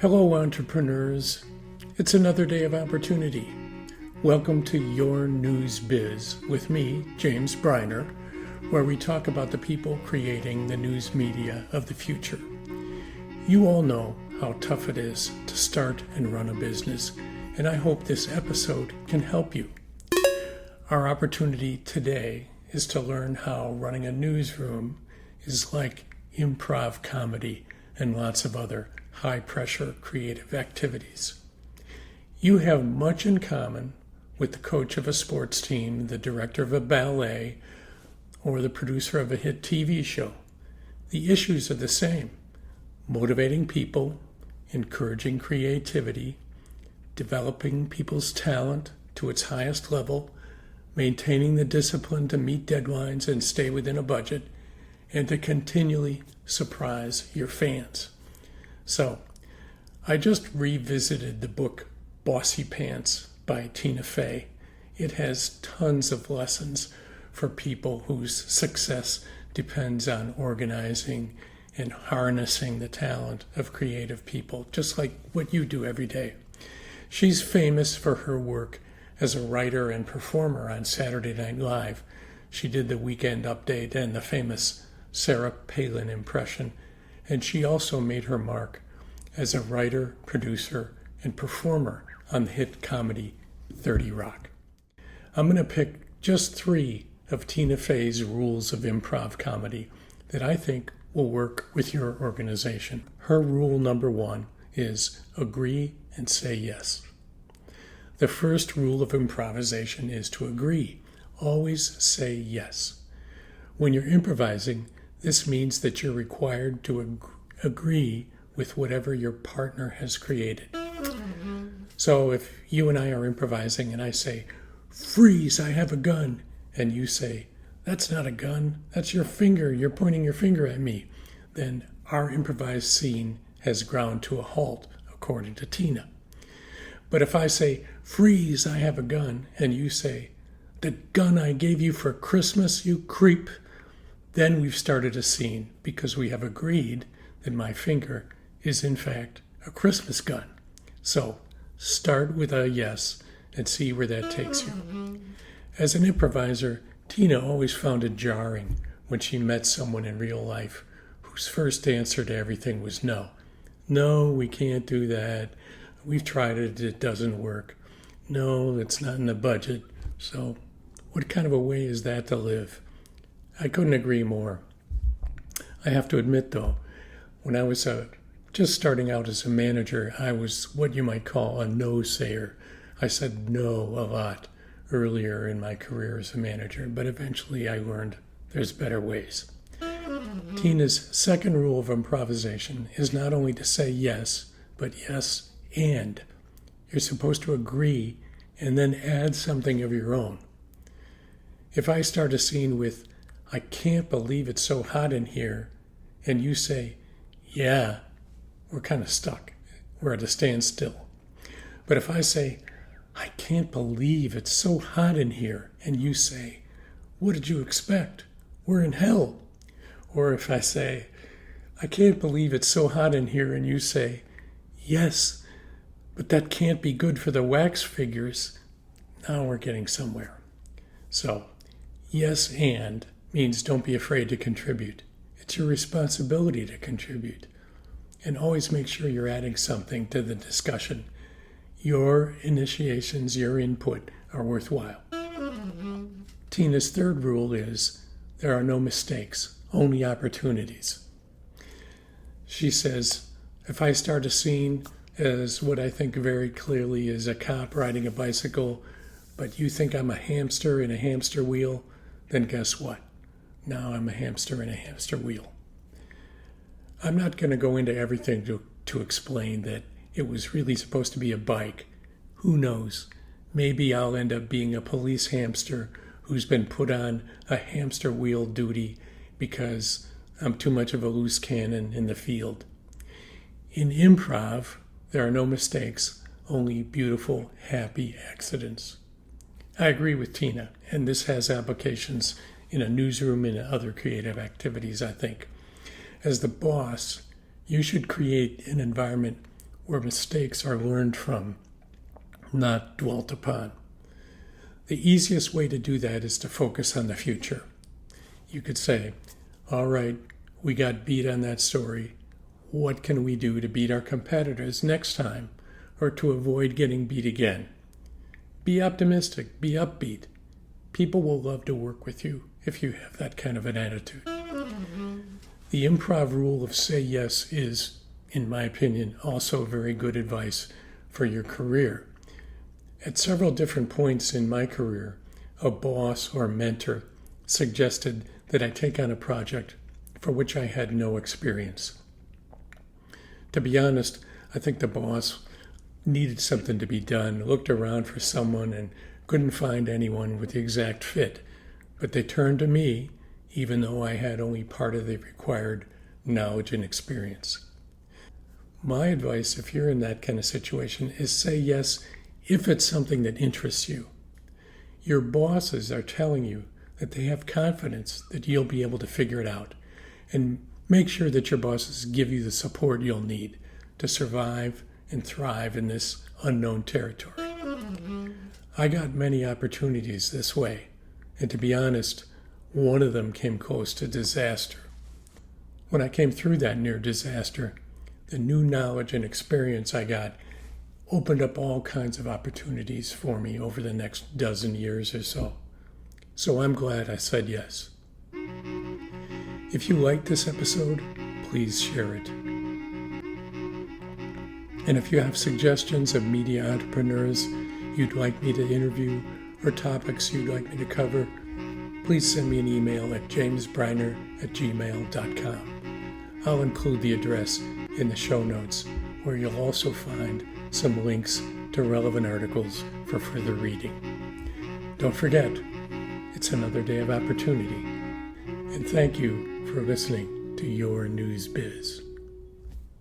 Hello, entrepreneurs. It's another day of opportunity. Welcome to Your News Biz with me, James Briner, where we talk about the people creating the news media of the future. You all know how tough it is to start and run a business, and I hope this episode can help you. Our opportunity today is to learn how running a newsroom is like improv comedy and lots of other high-pressure creative activities. You have much in common with the coach of a sports team, the director of a ballet, or the producer of a hit TV show. The issues are the same: motivating people, encouraging creativity, developing people's talent to its highest level, maintaining the discipline to meet deadlines and stay within a budget, and to continually surprise your fans. So, I just revisited the book Bossy Pants by Tina Fey. It has tons of lessons for people whose success depends on organizing and harnessing the talent of creative people, just like what you do every day. She's famous for her work as a writer and performer on Saturday Night Live. She did the Weekend Update and the famous Sarah Palin impression, and she also made her mark as a writer, producer, and performer on the hit comedy 30 Rock. I'm going to pick just 3 of Tina Fey's rules of improv comedy that I think will work with your organization. Her rule number 1 is agree and say yes. The first rule of improvisation is to agree. Always say yes. When you're improvising, this means that you're required to agree with whatever your partner has created. So if you and I are improvising and I say, "Freeze, I have a gun," and you say, "That's not a gun, that's your finger, you're pointing your finger at me," then our improvised scene has ground to a halt, according to Tina. But if I say, "Freeze, I have a gun," and you say, "The gun I gave you for Christmas, you creep," then we've started a scene because we have agreed that my finger is in fact a Christmas gun. So start with a yes and see where that takes you. As an improviser, Tina always found it jarring when she met someone in real life whose first answer to everything was no. "No, we can't do that. We've tried it, it doesn't work. No, it's not in the budget." So what kind of a way is that to live? I couldn't agree more. I have to admit, though, when I was just starting out as a manager, I was what you might call a no-sayer. I said no a lot earlier in my career as a manager, but eventually I learned there's better ways. Tina's second rule of improvisation is not only to say yes, but yes and. You're supposed to agree and then add something of your own. If I start a scene with, "I can't believe it's so hot in here," and you say, "Yeah," we're kind of stuck. We're at a standstill. But if I say, "I can't believe it's so hot in here," and you say, "What did you expect? We're in hell." Or if I say, "I can't believe it's so hot in here," and you say, "Yes, but that can't be good for the wax figures," now we're getting somewhere. So, yes and means don't be afraid to contribute. It's your responsibility to contribute. And always make sure you're adding something to the discussion. Your initiations, your input are worthwhile. Tina's third rule is there are no mistakes, only opportunities. She says, if I start a scene as what I think very clearly is a cop riding a bicycle, but you think I'm a hamster in a hamster wheel, then guess what? Now I'm a hamster in a hamster wheel. I'm not going to go into everything to explain that it was really supposed to be a bike. Who knows? Maybe I'll end up being a police hamster who's been put on a hamster wheel duty because I'm too much of a loose cannon in the field. In improv, there are no mistakes, only beautiful, happy accidents. I agree with Tina, and this has applications in a newsroom and other creative activities, I think. As the boss, you should create an environment where mistakes are learned from, not dwelt upon. The easiest way to do that is to focus on the future. You could say, all right, we got beat on that story. What can we do to beat our competitors next time or to avoid getting beat again? Be optimistic, be upbeat. People will love to work with you if you have that kind of an attitude. The improv rule of say yes is, in my opinion, also very good advice for your career. At several different points in my career, a boss or mentor suggested that I take on a project for which I had no experience. To be honest, I think the boss needed something to be done, looked around for someone and couldn't find anyone with the exact fit, but they turned to me even though I had only part of the required knowledge and experience. My advice, if you're in that kind of situation, is say yes if it's something that interests you. Your bosses are telling you that they have confidence that you'll be able to figure it out, and make sure that your bosses give you the support you'll need to survive and thrive in this unknown territory. I got many opportunities this way, and to be honest, one of them came close to disaster. When I came through that near disaster, the new knowledge and experience I got opened up all kinds of opportunities for me over the next dozen years or so. So I'm glad I said yes. If you liked this episode, please share it. And if you have suggestions of media entrepreneurs you'd like me to interview or topics you'd like me to cover, please send me an email at jamesbriner@gmail.com. I'll include the address in the show notes, where you'll also find some links to relevant articles for further reading. Don't forget, it's another day of opportunity. And thank you for listening to Your News Biz.